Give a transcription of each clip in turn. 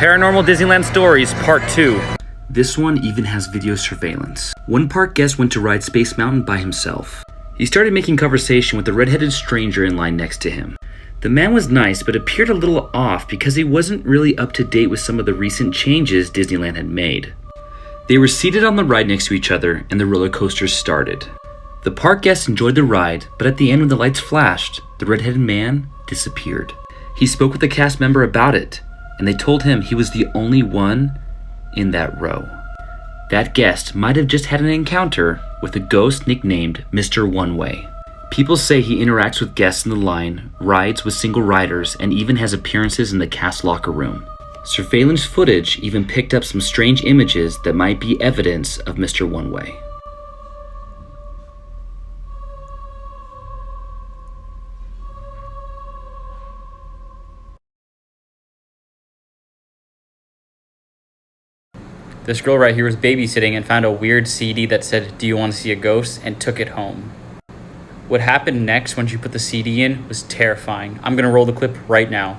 Paranormal Disneyland Stories Part 2. This one even has video surveillance. One park guest went to ride Space Mountain by himself. He started making conversation with the red-headed stranger in line next to him. The man was nice, but appeared a little off because he wasn't really up to date with some of the recent changes Disneyland had made. They were seated on the ride next to each other, and the roller coaster started. The park guests enjoyed the ride, but at the end when the lights flashed, the red-headed man disappeared. He spoke with a cast member about it, and they told him he was the only one in that row. That guest might have just had an encounter with a ghost nicknamed Mr. One Way. People say he interacts with guests in the line, rides with single riders, and even has appearances in the cast locker room. Surveillance footage even picked up some strange images that might be evidence of Mr. One Way. This girl right here was babysitting and found a weird CD that said, "Do you want to see a ghost?" and took it home. What happened next when she put the CD in was terrifying. I'm gonna roll the clip right now.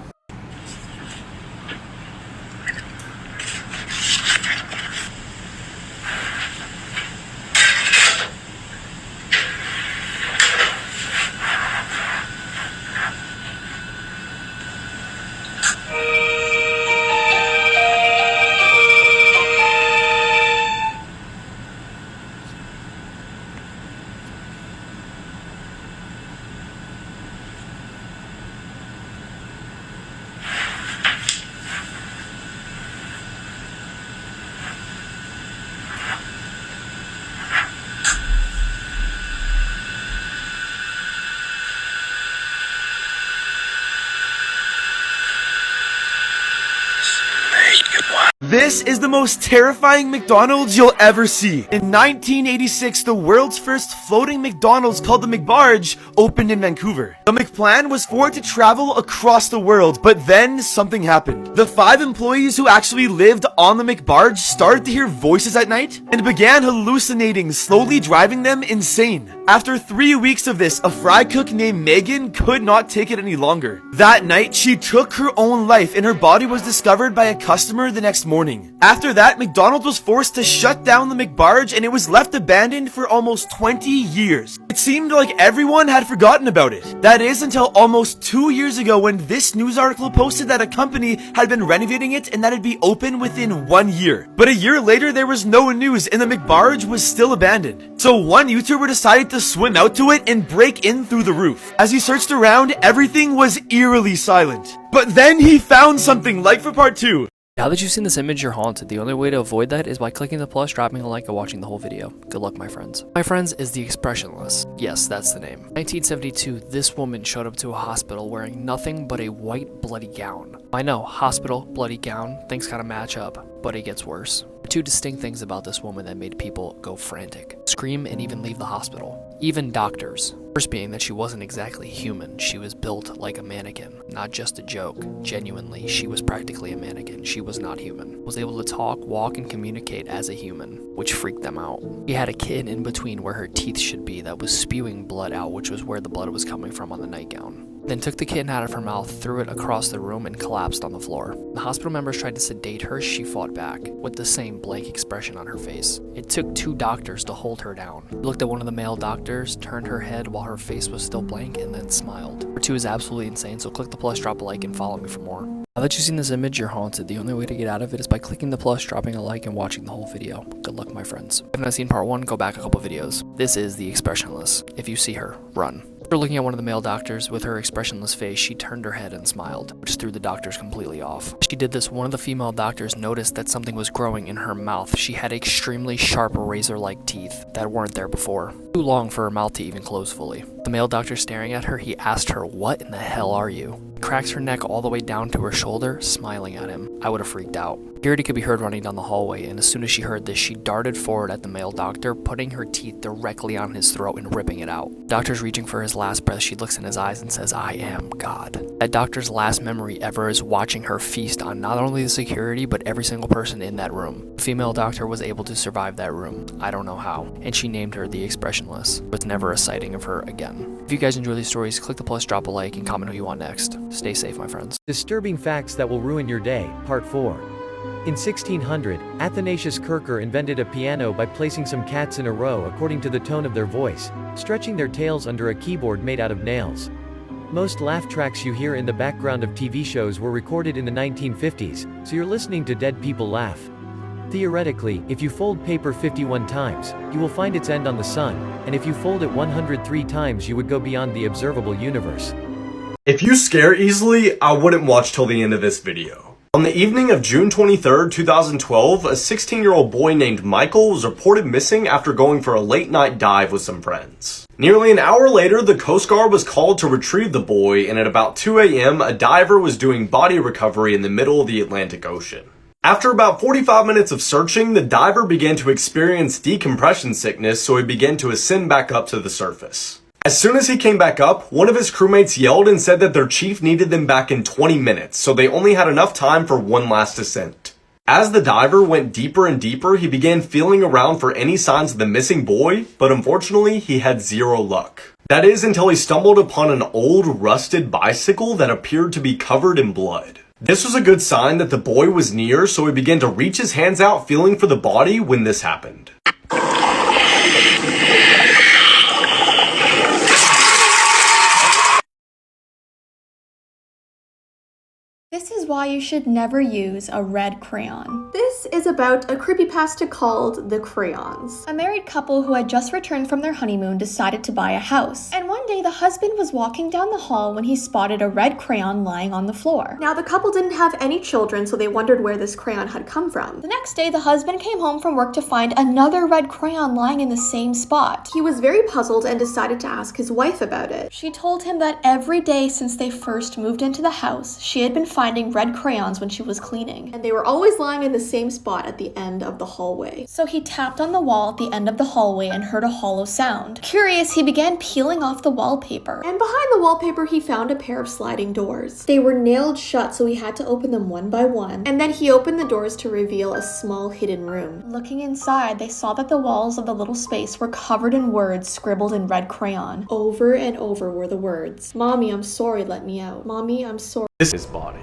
This is the most terrifying McDonald's you'll ever see. In 1986, the world's first floating McDonald's called the McBarge opened in Vancouver. The McPlan was for it to travel across the world, but then something happened. The 5 employees who actually lived on the McBarge started to hear voices at night and began hallucinating, slowly driving them insane. After 3 weeks of this, a fry cook named Megan could not take it any longer. That night, she took her own life and her body was discovered by a customer the next morning. After that, McDonald's was forced to shut down the McBarge and it was left abandoned for almost 20 years. It seemed like everyone had forgotten about it. That is until almost 2 years ago when this news article posted that a company had been renovating it and that it'd be open within 1 year. But a year later, there was no news and the McBarge was still abandoned. So one YouTuber decided to swim out to it and break in through the roof. As he searched around, everything was eerily silent. But then he found something. Like for part 2. Now that you've seen this image, you're haunted. The only way to avoid that is by clicking the plus, dropping a like, and watching the whole video. Good luck, my friends. My friends is the Expressionless. Yes, that's the name. 1972, this woman showed up to a hospital wearing nothing but a white bloody gown. I know, hospital, bloody gown, things kind of match up, but it gets worse. There are 2 distinct things about this woman that made people go frantic, scream, and even leave the hospital. Even doctors. First being that she wasn't exactly human. She was built like a mannequin. Not just a joke. Genuinely, she was practically a mannequin. She was not human. Was able to talk, walk, and communicate as a human, which freaked them out. She had a kid in between where her teeth should be that was spewing blood out, which was where the blood was coming from on the nightgown. Then took the kitten out of her mouth, threw it across the room, and collapsed on the floor. The hospital members tried to sedate her. She fought back, with the same blank expression on her face. It took 2 doctors to hold her down. He looked at one of the male doctors, turned her head while her face was still blank, and then smiled. Part 2 is absolutely insane, so click the plus, drop a like, and follow me for more. Now that you've seen this image, you're haunted. The only way to get out of it is by clicking the plus, dropping a like, and watching the whole video. Good luck, my friends. If you haven't seen part 1, go back a couple videos. This is the Expressionless. If you see her, run. After looking at one of the male doctors with her expressionless face, she turned her head and smiled, which threw the doctors completely off. As she did this, one of the female doctors noticed that something was growing in her mouth. She had extremely sharp razor-like teeth that weren't there before. Too long for her mouth to even close fully. The male doctor staring at her, he asked her, "What in the hell are you?" He cracks her neck all the way down to her shoulder, smiling at him. I would have freaked out. Security could be heard running down the hallway, and as soon as she heard this, she darted forward at the male doctor, putting her teeth directly on his throat and ripping it out. The doctor's reaching for his last breath. She looks in his eyes and says, "I am God." That doctor's last memory ever is watching her feast on not only the security, but every single person in that room. The female doctor was able to survive that room. I don't know how. And she named her the Expressionless, with never a sighting of her again. If you guys enjoy these stories, click the plus, drop a like, and comment who you want next. Stay safe, my friends. Disturbing facts that will ruin your day, Part 4. In 1600, Athanasius Kircher invented a piano by placing some cats in a row according to the tone of their voice, stretching their tails under a keyboard made out of nails. Most laugh tracks you hear in the background of TV shows were recorded in the 1950s, so you're listening to dead people laugh. Theoretically, if you fold paper 51 times, you will find its end on the sun, and if you fold it 103 times you would go beyond the observable universe. If you scare easily, I wouldn't watch till the end of this video. On the evening of June 23, 2012, a 16-year-old boy named Michael was reported missing after going for a late-night dive with some friends. Nearly an hour later, the Coast Guard was called to retrieve the boy, and at about 2 a.m., a diver was doing body recovery in the middle of the Atlantic Ocean. After about 45 minutes of searching, the diver began to experience decompression sickness, so he began to ascend back up to the surface. As soon as he came back up, one of his crewmates yelled and said that their chief needed them back in 20 minutes, so they only had enough time for one last ascent. As the diver went deeper and deeper, he began feeling around for any signs of the missing boy, but unfortunately, he had zero luck. That is until he stumbled upon an old, rusted bicycle that appeared to be covered in blood. This was a good sign that the boy was near, so he began to reach his hands out feeling for the body when this happened. This is why you should never use a red crayon. This is about a creepypasta called The Crayons. A married couple who had just returned from their honeymoon decided to buy a house. And one day the husband was walking down the hall when he spotted a red crayon lying on the floor. Now the couple didn't have any children, so they wondered where this crayon had come from. The next day the husband came home from work to find another red crayon lying in the same spot. He was very puzzled and decided to ask his wife about it. She told him that every day since they first moved into the house, she had been finding red crayons when she was cleaning, and they were always lying in the same spot at the end of the hallway. So he tapped on the wall at the end of the hallway and heard a hollow sound. Curious, he began peeling off the wallpaper, and behind the wallpaper he found a pair of sliding doors. They were nailed shut, so he had to open them one by one, and then he opened the doors to reveal a small hidden room. Looking inside, they saw that the walls of the little space were covered in words scribbled in red crayon. Over and over were the words, "Mommy, I'm sorry, let me out. Mommy, I'm sorry." This is body.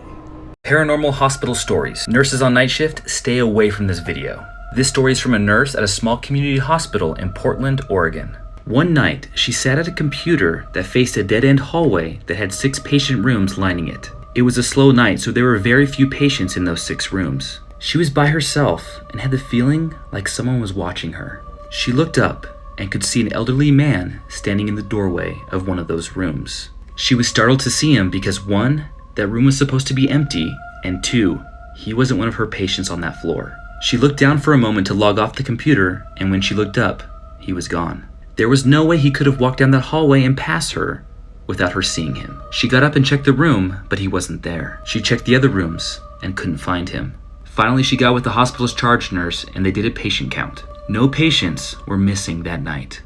Paranormal hospital stories. Nurses on night shift, stay away from this video. This story is from a nurse at a small community hospital in Portland, Oregon. One night, she sat at a computer that faced a dead-end hallway that had 6 patient rooms lining it. It was a slow night, so there were very few patients in those 6 rooms. She was by herself and had the feeling like someone was watching her. She looked up and could see an elderly man standing in the doorway of one of those rooms. She was startled to see him because 1, that room was supposed to be empty, and 2, he wasn't one of her patients on that floor. She looked down for a moment to log off the computer, and when she looked up, he was gone. There was no way he could have walked down that hallway and past her without her seeing him. She got up and checked the room, but he wasn't there. She checked the other rooms and couldn't find him. Finally, she got with the hospital's charge nurse, and they did a patient count. No patients were missing that night.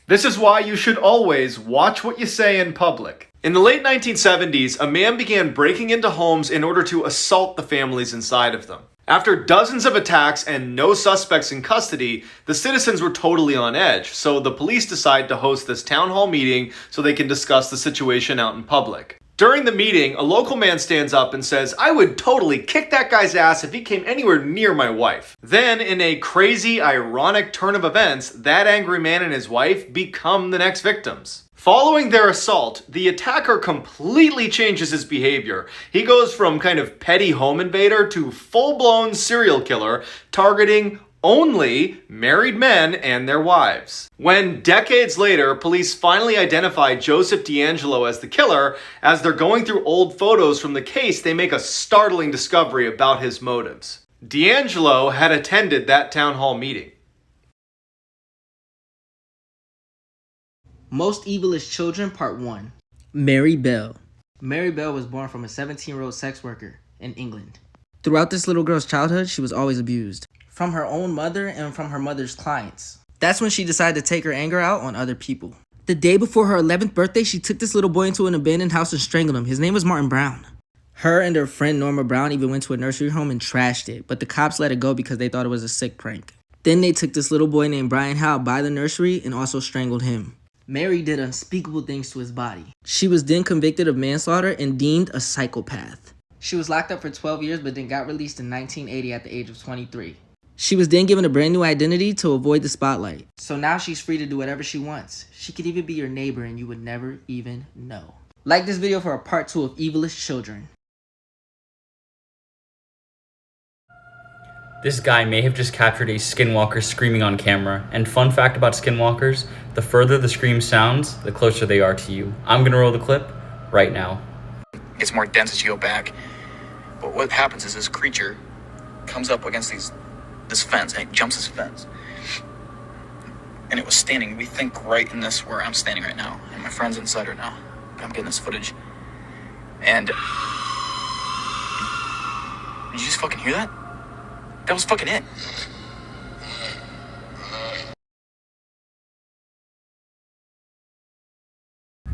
This is why you should always watch what you say in public. In the late 1970s, a man began breaking into homes in order to assault the families inside of them. After dozens of attacks and no suspects in custody, the citizens were totally on edge, so the police decide to host this town hall meeting so they can discuss the situation out in public. During the meeting, a local man stands up and says, "I would totally kick that guy's ass if he came anywhere near my wife." Then, in a crazy, ironic turn of events, that angry man and his wife become the next victims. Following their assault, the attacker completely changes his behavior. He goes from kind of petty home invader to full-blown serial killer, targeting only married men and their wives. When decades later, police finally identify Joseph D'Angelo as the killer, as they're going through old photos from the case, they make a startling discovery about his motives. D'Angelo had attended that town hall meeting. Most Evilest Children Part 1. Mary Bell. Mary Bell was born from a 17-year-old sex worker in England. Throughout this little girl's childhood, she was always abused. From her own mother and from her mother's clients. That's when she decided to take her anger out on other people. The day before her 11th birthday, she took this little boy into an abandoned house and strangled him. His name was Martin Brown. Her and her friend Norma Brown even went to a nursery home and trashed it, but the cops let it go because they thought it was a sick prank. Then they took this little boy named Brian Howe by the nursery and also strangled him. Mary did unspeakable things to his body. She was then convicted of manslaughter and deemed a psychopath. She was locked up for 12 years but then got released in 1980 at the age of 23. She was then given a brand new identity to avoid the spotlight. So now she's free to do whatever she wants. She could even be your neighbor and you would never even know. Like this video for a part 2 of Evilest Children. This guy may have just captured a skinwalker screaming on camera. And fun fact about skinwalkers, the further the scream sounds, the closer they are to you. I'm gonna roll the clip right now. It gets more dense as you go back. But what happens is this creature comes up against this fence and it jumps this fence. And it was standing, we think, right in this where I'm standing right now. And my friend's inside right now. But I'm getting this footage. And did you just fucking hear that? That was fucking it.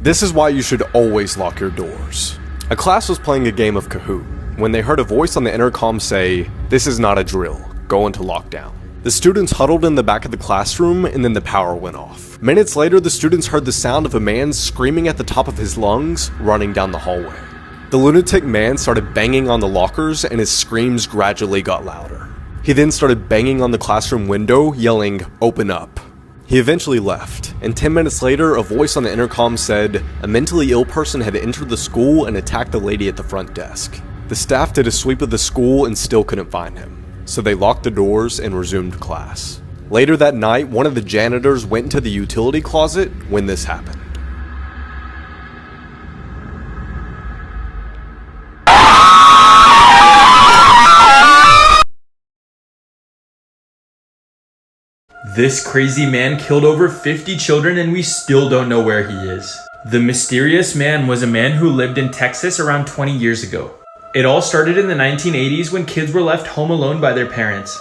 This is why you should always lock your doors. A class was playing a game of Kahoot when they heard a voice on the intercom say, "This is not a drill, go into lockdown." The students huddled in the back of the classroom and then the power went off. Minutes later, the students heard the sound of a man screaming at the top of his lungs, running down the hallway. The lunatic man started banging on the lockers and his screams gradually got louder. He then started banging on the classroom window, yelling, "Open up." He eventually left, and 10 minutes later, a voice on the intercom said a mentally ill person had entered the school and attacked the lady at the front desk. The staff did a sweep of the school and still couldn't find him, so they locked the doors and resumed class. Later that night, one of the janitors went into the utility closet when this happened. This crazy man killed over 50 children and we still don't know where he is. The mysterious man was a man who lived in Texas around 20 years ago. It all started in the 1980s when kids were left home alone by their parents.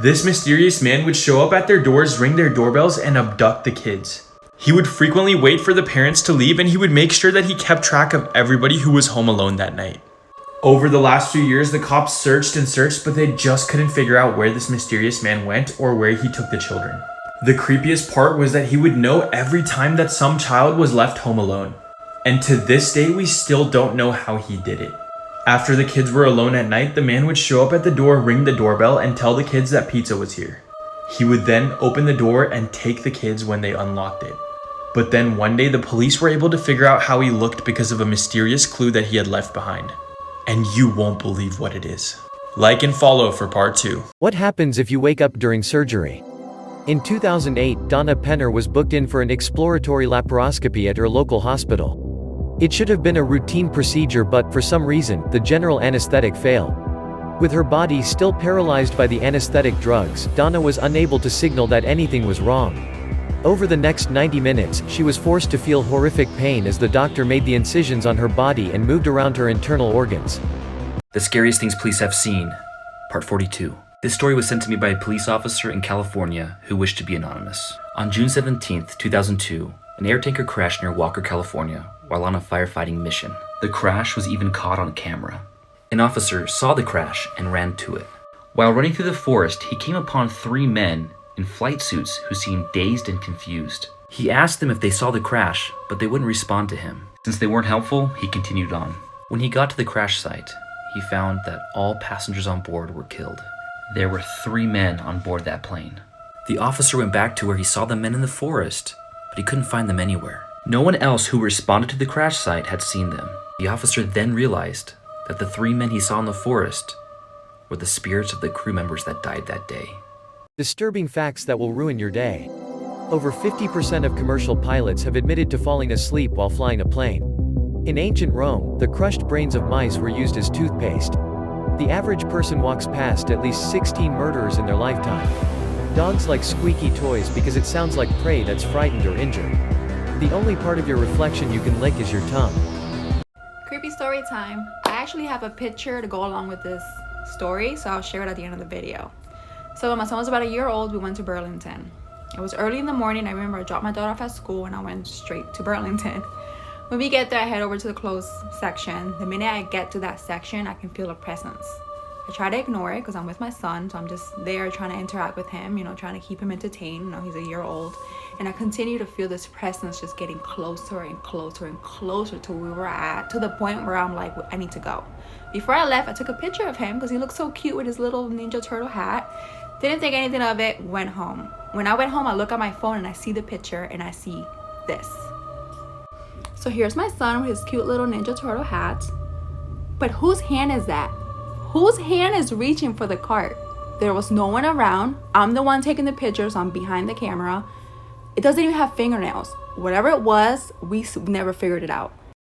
This mysterious man would show up at their doors, ring their doorbells, and abduct the kids. He would frequently wait for the parents to leave and he would make sure that he kept track of everybody who was home alone that night. Over the last few years, the cops searched and searched, but they just couldn't figure out where this mysterious man went or where he took the children. The creepiest part was that he would know every time that some child was left home alone. And to this day, we still don't know how he did it. After the kids were alone at night, the man would show up at the door, ring the doorbell, and tell the kids that pizza was here. He would then open the door and take the kids when they unlocked it. But then one day, the police were able to figure out how he looked because of a mysterious clue that he had left behind. And you won't believe what it is. Like and follow for part 2. What happens if you wake up during surgery? In 2008, Donna Penner was booked in for an exploratory laparoscopy at her local hospital. It should have been a routine procedure, but for some reason, the general anesthetic failed. With her body still paralyzed by the anesthetic drugs, Donna was unable to signal that anything was wrong. Over the next 90 minutes, she was forced to feel horrific pain as the doctor made the incisions on her body and moved around her internal organs. The Scariest Things Police Have Seen, Part 42. This story was sent to me by a police officer in California who wished to be anonymous. On June 17, 2002, an air tanker crashed near Walker, California, while on a firefighting mission. The crash was even caught on camera. An officer saw the crash and ran to it. While running through the forest, he came upon 3 men in flight suits who seemed dazed and confused. He asked them if they saw the crash, but they wouldn't respond to him. Since they weren't helpful, he continued on. When he got to the crash site, he found that all passengers on board were killed. There were 3 men on board that plane. The officer went back to where he saw the men in the forest, but he couldn't find them anywhere. No one else who responded to the crash site had seen them. The officer then realized that the 3 men he saw in the forest were the spirits of the crew members that died that day. Disturbing facts that will ruin your day. Over 50% of commercial pilots have admitted to falling asleep while flying a plane. In ancient Rome, the crushed brains of mice were used as toothpaste. The average person walks past at least 16 murderers in their lifetime. Dogs like squeaky toys because it sounds like prey that's frightened or injured. The only part of your reflection you can lick is your tongue. Creepy story time. I actually have a picture to go along with this story, so I'll share it at the end of the video. So when my son was about a year old, we went to Burlington. It was early in the morning. I remember I dropped my daughter off at school and I went straight to Burlington. When we get there, I head over to the clothes section. The minute I get to that section, I can feel a presence. I try to ignore it because I'm with my son, so I'm just there trying to interact with him, you know, trying to keep him entertained. You know, he's a year old. And I continue to feel this presence just getting closer and closer and closer to where we're at, to the point where I'm like, I need to go. Before I left, I took a picture of him because he looked so cute with his little Ninja Turtle hat. Didn't think anything of it, went home. When I went home, I look at my phone and I see the picture and I see this. So here's my son with his cute little Ninja Turtle hat. But whose hand is that? Whose hand is reaching for the cart? There was no one around. I'm the one taking the pictures. I'm behind the camera. It doesn't even have fingernails. Whatever it was, we never figured it out.